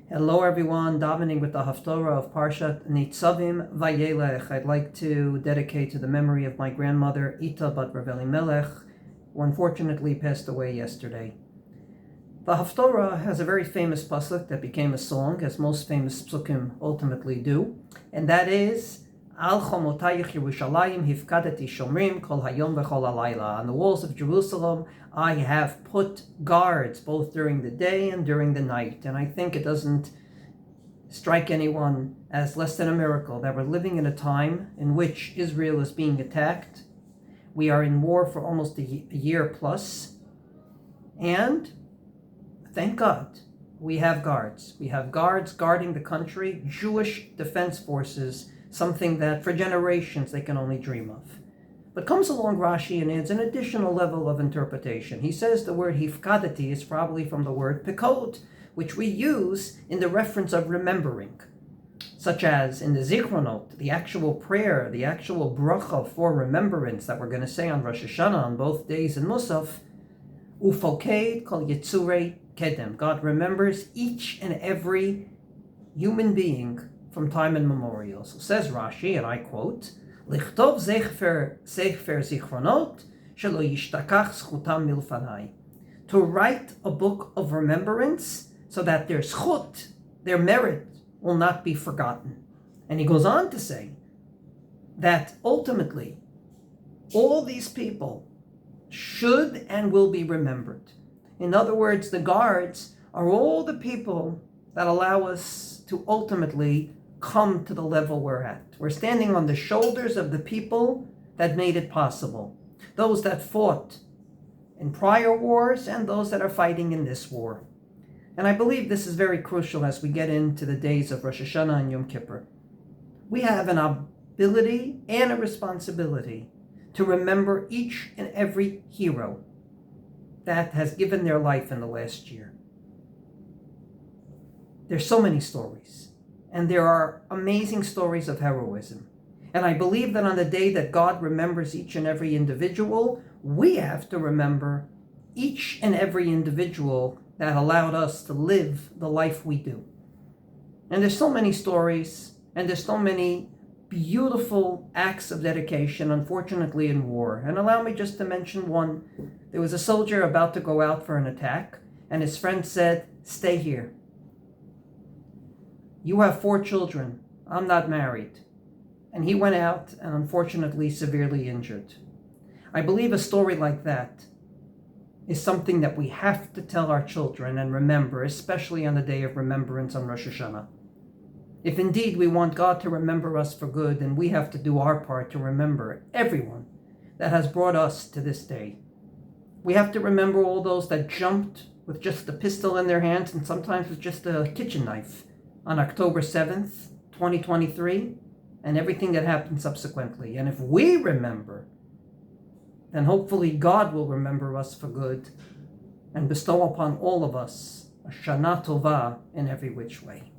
Hello everyone, Davening with the Haftorah of Parshat Netzvim-VaYelech. I'd like to dedicate to the memory of my grandmother, Ita bat Melech, who unfortunately passed away yesterday. The Haftorah has a very famous pasuk that became a song, as most famous psukim ultimately do, and that is, Al chomotayich Yerushalayim hifkadati shomrim kol hayom v'chol halayla. On the walls of Jerusalem, I have put guards both during the day and during the night. And I think it doesn't strike anyone as less than a miracle that we're living in a time in which Israel is being attacked. We are in war for almost a year plus. And thank God, we have guards. We have guards guarding the country, Jewish defense forces, something that for generations they can only dream of. But comes along Rashi and adds an additional level of interpretation. He says the word hifkadati is probably from the word pikod, which we use in the reference of remembering, such as in the Zichronot, the actual prayer, the actual bracha for remembrance that we're going to say on Rosh Hashanah on both days in Musaf, ufoked kol yitzurei kedem. God remembers each and every human being from time immemorial. So says Rashi, and I quote, Lichtov sefer zichronot shelo yishtakach zchutam milfanai. To write a book of remembrance so that their zchut, their merit, will not be forgotten. And he goes on to say that ultimately all these people should and will be remembered. In other words, the guards are all the people that allow us to ultimately come to the level we're at. We're standing on the shoulders of the people that made it possible. Those that fought in prior wars and those that are fighting in this war. And I believe this is very crucial as we get into the days of Rosh Hashanah and Yom Kippur. We have an ability and a responsibility to remember each and every hero that has given their life in the last year. There's so many stories. And there are amazing stories of heroism. And I believe that on the day that God remembers each and every individual, we have to remember each and every individual that allowed us to live the life we do. And there's so many stories, and there's so many beautiful acts of dedication, unfortunately, in war. And allow me just to mention one. There was a soldier about to go out for an attack, and his friend said, "Stay here. You have 4 children. I'm not married." And he went out and unfortunately severely injured. I believe a story like that is something that we have to tell our children and remember, especially on the day of remembrance on Rosh Hashanah. If indeed we want God to remember us for good, then we have to do our part to remember everyone that has brought us to this day. We have to remember all those that jumped with just a pistol in their hands and sometimes with just a kitchen knife on October 7th, 2023, and everything that happened subsequently. And if we remember, then hopefully God will remember us for good and bestow upon all of us a Shana Tova in every which way.